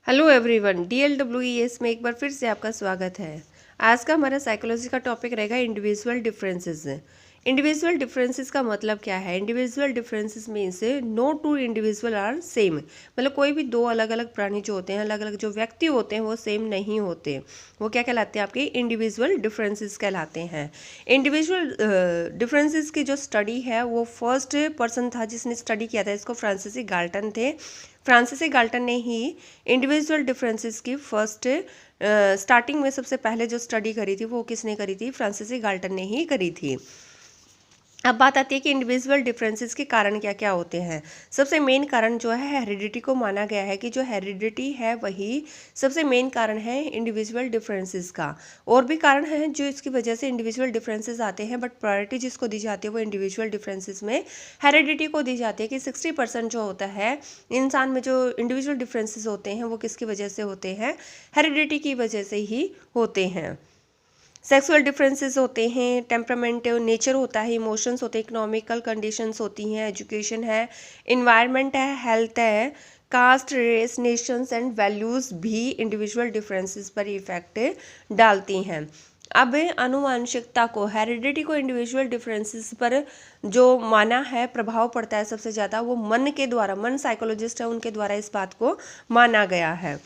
Hello everyone, DLWES में एक बार फिर से आपका स्वागत है। आज का हमारा साइकोलॉजी का टॉपिक रहेगा इंडिविजुअल डिफरेंसेस। इंडिविजुअल डिफरेंसेस का मतलब क्या है? Individual differences means no two individual are same. मतलब कोई भी दो अलग अलग प्राणी जो होते हैं, अलग अलग जो व्यक्ति होते हैं वो सेम नहीं होते। वो क्या कहलाते हैं? आपके इंडिविजुअल डिफरेंसेस कहलाते हैं। इंडिविजुअल डिफरेंसेस की जो स्टडी है वो फर्स्ट पर्सन था जिसने स्टडी किया था, इसको फ्रांसीसी गाल्टन थे। फ्रांसीसी गाल्टन ने ही इंडिविजुअल डिफरेंसेस की फर्स्ट स्टार्टिंग में सबसे पहले जो स्टडी करी थी वो किसने करी थी? फ्रांसीसी गाल्टन ने ही करी थी। अब बात आती है कि इंडिविजुअल डिफरेंसेस के कारण क्या क्या होते हैं। सबसे मेन कारण जो है हेरिडिटी को माना गया है कि जो हेरिडिटी है वही सबसे मेन कारण है इंडिविजुअल डिफरेंसेस का। और भी कारण हैं जो इसकी वजह से इंडिविजुअल डिफरेंसेस आते हैं, बट प्रायोरिटी जिसको दी जाती है वो इंडिविजुअल डिफरेंसेस में हेरिडिटी को दी जाती है कि 60% जो होता है इंसान में जो इंडिविजुअल डिफरेंसेस होते हैं वो किसकी वजह से होते हैं? हेरिडिटी की वजह से ही होते हैं। सेक्सुअल डिफरेंसेस होते हैं, टेम्परामेंट नेचर होता है, इमोशंस होते हैं, इकोनॉमिकल कंडीशंस होती हैं, एजुकेशन है, इन्वायरमेंट है, हेल्थ है, caste, race, nations and values भी इंडिविजुअल डिफरेंसेस पर इफेक्ट डालती हैं। अब आनुवांशिकता को, हेरिडिटी को इंडिविजुअल डिफरेंसेस पर जो माना है प्रभाव पड़ता है सबसे ज़्यादा वो मन के द्वारा, मन साइकोलॉजिस्ट है उनके द्वारा इस बात को माना गया है।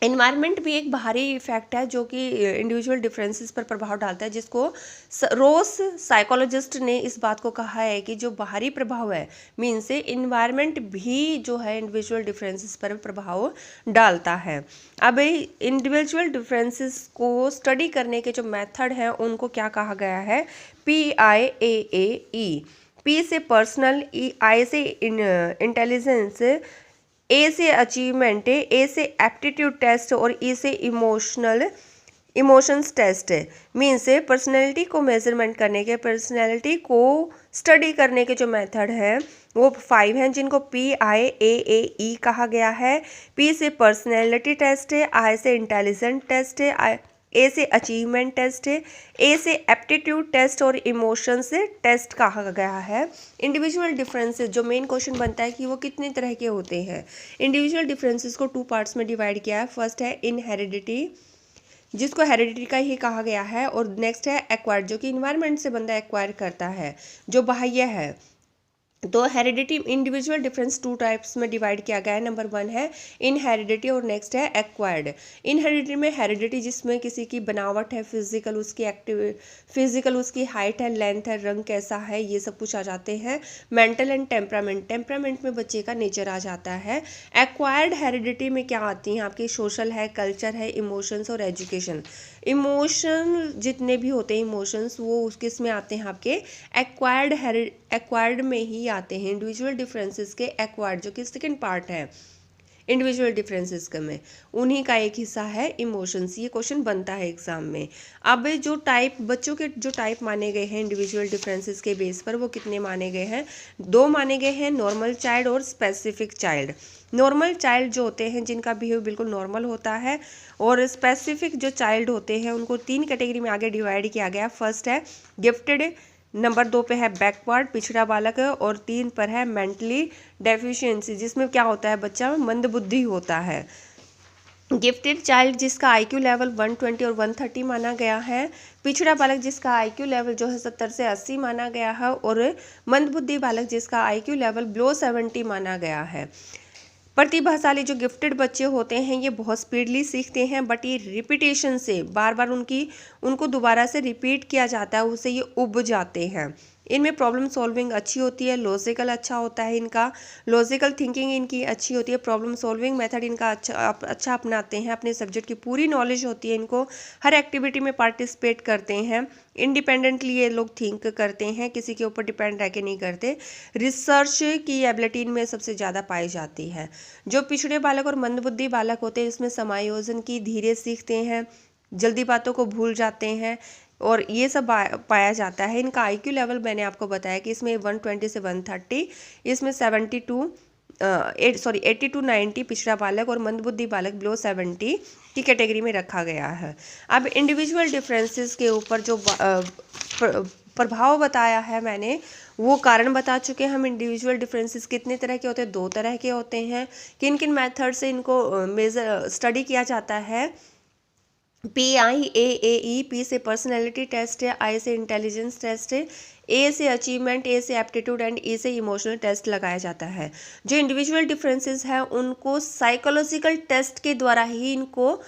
इन्वायरमेंट भी एक बाहरी इफेक्ट है जो कि इंडिविजुअल डिफरेंसेस पर प्रभाव डालता है, जिसको रोस साइकोलॉजिस्ट ने इस बात को कहा है कि जो बाहरी प्रभाव है मीन से इन्वायरमेंट भी जो है इंडिविजुअल डिफरेंसेस पर प्रभाव डालता है। अब इंडिविजुअल डिफरेंसेस को स्टडी करने के जो मेथड हैं उनको क्या कहा गया है? PIAAE। P से पर्सनल, I से इंटेलिजेंस, ए से अचीवमेंट है, ए से एप्टीट्यूड टेस्ट और ई से इमोशंस टेस्ट है। मीन से पर्सनैलिटी को मेजरमेंट करने के, पर्सनैलिटी को स्टडी करने के जो मेथड है वो 5 हैं जिनको PIAAE कहा गया है। P से पर्सनैलिटी टेस्ट है, I से इंटेलिजेंट टेस्ट है, ए से अचीवमेंट टेस्ट है, ए से एप्टीट्यूड टेस्ट और इमोशन से टेस्ट कहा गया है। इंडिविजुअल डिफरेंसेस जो मेन क्वेश्चन बनता है कि वो कितने तरह के होते हैं। इंडिविजुअल डिफरेंसेस को 2 पार्ट्स में डिवाइड किया है। फर्स्ट है इन हेरिडिटी, जिसको हेरिडिटी का ही कहा गया है, और नेक्स्ट है एक्वायर्ड, जो कि इन्वायरमेंट से बंदा एक्वायर करता है, जो बाह्य है। तो हेरिडिटी इंडिविजुअल डिफरेंस 2 टाइप्स में डिवाइड किया गया है। नंबर 1 है इन हेरिडिटी और नेक्स्ट है एक्वायर्ड। इन हेरिडिटी में हेरिडिटी जिसमें किसी की बनावट है, फिजिकल उसकी हाइट है, लेंथ है, रंग कैसा है, ये सब कुछ आ जाते हैं। मेंटल एंड टेम्परामेंट में बच्चे का नेचर आ जाता है। एक्वायर्ड हेरिडिटी में क्या आती हैं? आपकी सोशल है, कल्चर है, इमोशंस और एजुकेशन। इमोशन जितने भी होते हैं इमोशंस वो किस में आते हैं? आपके एक्वायर्ड में ही आते हैं। इंडिविजुअल डिफरेंसेस के एक्वायर्ड जो कि सेकंड पार्ट है इंडिविजुअल डिफरेंसेस का में, उन्हीं का एक हिस्सा है इमोशंस। ये क्वेश्चन बनता है एग्जाम में। अब जो टाइप बच्चों के जो टाइप माने गए हैं इंडिविजुअल डिफरेंसेस के बेस पर वो कितने माने गए हैं? 2 माने गए हैं, नॉर्मल चाइल्ड और स्पेसिफिक चाइल्ड। नॉर्मल चाइल्ड जो होते हैं जिनका बिहेव बिल्कुल नॉर्मल होता है, और स्पेसिफिक जो चाइल्ड होते हैं उनको 3 कैटेगरी में आगे डिवाइड किया गया। फर्स्ट है गिफ्टेड, नंबर 2 पे है बैकवर्ड पिछड़ा बालक, और 3 पर है मेंटली डेफिशिएंसी, जिसमें क्या होता है? बच्चा मंदबुद्धि होता है। गिफ्टेड चाइल्ड जिसका IQ लेवल 120 और 130 माना गया है, पिछड़ा बालक जिसका IQ लेवल जो है 70 से 80 माना गया है, और मंदबुद्धि बालक जिसका IQ लेवल बिलो 70 माना गया है। प्रतिभाशाली जो गिफ्टेड बच्चे होते हैं ये बहुत स्पीडली सीखते हैं, बट ये रिपीटेशन से बार बार उनको दोबारा से रिपीट किया जाता है, उससे ये उब जाते हैं। इनमें प्रॉब्लम सॉल्विंग अच्छी होती है, लॉजिकल अच्छा होता है इनका, लॉजिकल थिंकिंग इनकी अच्छी होती है, प्रॉब्लम सॉल्विंग मेथड इनका अच्छा अपनाते हैं, अपने सब्जेक्ट की पूरी नॉलेज होती है इनको, हर एक्टिविटी में पार्टिसिपेट करते हैं, इंडिपेंडेंटली ये लोग थिंक करते हैं, किसी के ऊपर डिपेंड रह के नहीं करते। रिसर्च की एबिलिटी इनमें सबसे ज़्यादा पाई जाती है। जो पिछड़े बालक और मंदबुद्धि बालक होते हैं इसमें समायोजन की धीरे सीखते हैं, जल्दी बातों को भूल जाते हैं, और ये सब पाया जाता है। इनका IQ लेवल मैंने आपको बताया कि इसमें 120 से 130, इसमें 80 टू 90 पिछड़ा बालक और मंदबुद्धि बालक बिलो 70 की कैटेगरी में रखा गया है। अब इंडिविजुअल डिफरेंसेस के ऊपर जो प्रभाव बताया है मैंने वो कारण बता चुके हैं हम। इंडिविजुअल डिफरेंसेस कितने तरह के होते हैं, 2 तरह के होते हैं। किन किन मेथड से इनको मेजर स्टडी किया जाता है। PIAAE, P से पर्सनैलिटी टेस्ट है, I से इंटेलिजेंस टेस्ट है, A से अचीवमेंट, A से एप्टीट्यूड एंड E से इमोशनल टेस्ट लगाया जाता है। जो इंडिविजुअल डिफरेंसेस हैं उनको साइकोलॉजिकल टेस्ट के द्वारा ही इनको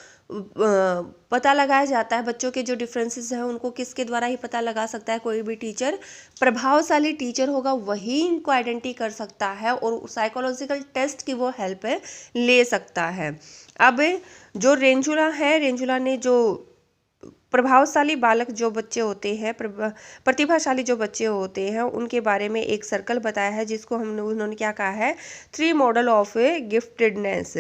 पता लगाया जाता है। बच्चों के जो डिफरेंसेस हैं उनको किसके द्वारा ही पता लगा सकता है, कोई भी टीचर। प्रभावशाली टीचर होगा वही इनको आइडेंटिटी कर सकता है और साइकोलॉजिकल टेस्ट की वो हेल्प ले सकता है। अब जो रेंजुला है, रेंजुला ने जो प्रभावशाली बालक जो बच्चे होते हैं, प्रतिभाशाली जो बच्चे होते हैं, उनके बारे में एक सर्कल बताया है जिसको उन्होंने क्या कहा है, 3 मॉडल ऑफ गिफ्टेडनेस।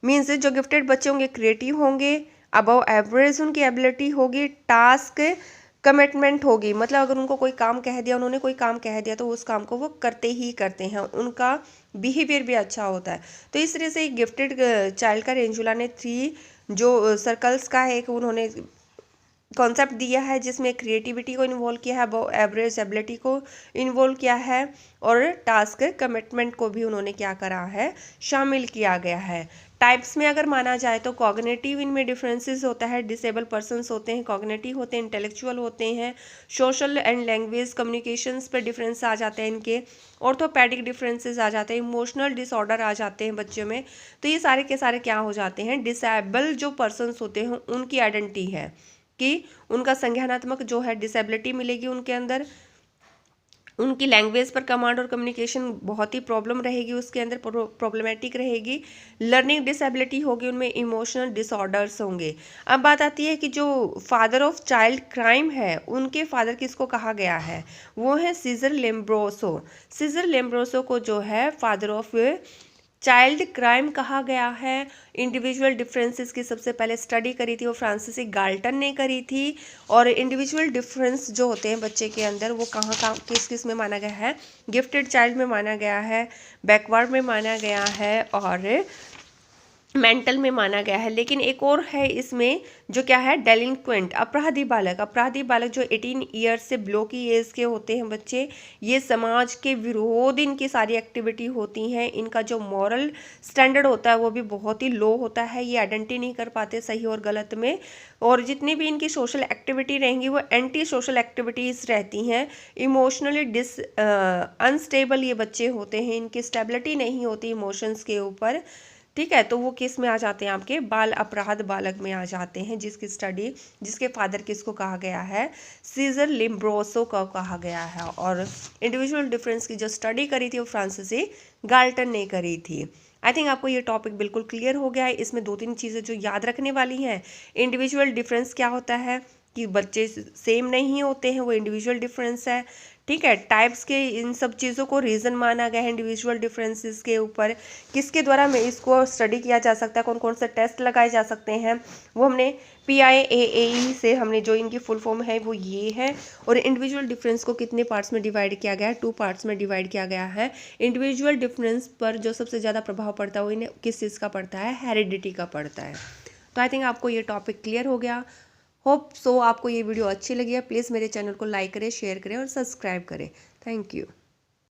मीन्स जो गिफ्टेड बच्चे होंगे क्रिएटिव होंगे, अबव एवरेज उनकी एबिलिटी होगी, टास्क कमिटमेंट होगी, मतलब अगर उनको कोई काम कह दिया, उन्होंने कोई काम कह दिया तो उस काम को वो करते ही करते हैं, उनका बिहेवियर भी अच्छा होता है। तो इस तरह से गिफ्टेड चाइल्ड का रेंजुला ने 3 जो सर्कल्स का एक उन्होंने कॉन्सेप्ट दिया है जिसमें क्रिएटिविटी को इन्वॉल्व किया है, अबव एवरेज एबिलिटी को इन्वॉल्व किया है और टास्क कमिटमेंट को भी उन्होंने क्या करा है, शामिल किया गया है। टाइप्स में अगर माना जाए तो कॉग्निटिव इनमें डिफरेंसेस होता है, डिसेबल पर्सन्स होते हैं, कॉग्निटिव होते हैं, इंटेलेक्चुअल होते हैं, सोशल एंड लैंग्वेज कम्युनिकेशंस पे डिफरेंस आ जाते हैं इनके, ऑर्थोपैडिक डिफरेंसेस आ जाते हैं, इमोशनल डिसऑर्डर आ जाते हैं बच्चों में। तो ये सारे के सारे क्या हो जाते हैं, डिसेबल जो पर्सन्स होते हैं उनकी आइडेंटिटी है कि उनका संज्ञानात्मक जो है डिसेबिलिटी मिलेगी उनके अंदर, उनकी लैंग्वेज पर कमांड और कम्युनिकेशन बहुत ही प्रॉब्लम रहेगी, उसके अंदर प्रॉब्लमेटिक रहेगी, लर्निंग डिसेबिलिटी होगी, उनमें इमोशनल डिसऑर्डर्स होंगे। अब बात आती है कि जो फादर ऑफ चाइल्ड क्राइम है, उनके फादर किसको कहा गया है, वो है सीजर लेम्ब्रोसो। सीजर लेम्ब्रोसो को जो है फादर ऑफ चाइल्ड क्राइम कहा गया है। इंडिविजुअल डिफरेंसेस की सबसे पहले स्टडी करी थी वो फ्रांसिस गाल्टन ने करी थी। और इंडिविजुअल डिफरेंस जो होते हैं बच्चे के अंदर वो कहाँ किस किस में माना गया है, गिफ्टेड चाइल्ड में माना गया है, बैकवर्ड में माना गया है और मेंटल में माना गया है। लेकिन एक और है इसमें जो क्या है, डेलिंक्वेंट, अपराधी बालक। अपराधी बालक जो 18 ईयर्स से बिलो की एज के होते हैं बच्चे, ये समाज के विरोध इनकी सारी एक्टिविटी होती हैं, इनका जो मॉरल स्टैंडर्ड होता है वो भी बहुत ही लो होता है, ये आइडेंटिटी नहीं कर पाते सही और गलत में, और जितनी भी इनकी सोशल एक्टिविटी रहेंगी वो एंटी सोशल एक्टिविटीज़ रहती हैं। इमोशनली अनस्टेबल ये बच्चे होते हैं, इनकी स्टेबिलिटी नहीं होती इमोशंस के ऊपर, ठीक है। तो वो किस में आ जाते हैं, आपके बाल अपराध बालक में आ जाते हैं, जिसकी स्टडी, जिसके फादर किसको कहा गया है, सीजर लिम्ब्रोसो को कहा गया है। और इंडिविजुअल डिफरेंस की जो स्टडी करी थी वो फ्रांसिस गाल्टन ने करी थी। आई थिंक आपको ये टॉपिक बिल्कुल क्लियर हो गया है। इसमें 2-3 चीज़ें जो याद रखने वाली हैं, इंडिविजुअल डिफरेंस क्या होता है कि बच्चे सेम नहीं होते हैं, वो इंडिविजुअल डिफरेंस है, ठीक है। टाइप्स के इन सब चीज़ों को रीज़न माना गया है इंडिविजुअल डिफरेंसेस के ऊपर, किसके द्वारा में इसको स्टडी किया जा सकता है, कौन कौन से टेस्ट लगाए जा सकते हैं, वो हमने PIAAE से हमने जो इनकी फुल फॉर्म है वो ये है। और इंडिविजुअल डिफरेंस को कितने पार्ट्स में डिवाइड किया गया है, 2 पार्ट्स में डिवाइड किया गया है। इंडिविजुअल डिफरेंस पर जो सबसे ज़्यादा प्रभाव पड़ता है वो इन्हें किस चीज़ का पड़ता है, हेरिडिटी का पड़ता है। तो आई थिंक आपको ये टॉपिक क्लियर हो गया। होप सो आपको ये वीडियो अच्छी लगी है। प्लीज़ मेरे चैनल को लाइक करें, शेयर करें और सब्सक्राइब करें। Thank you.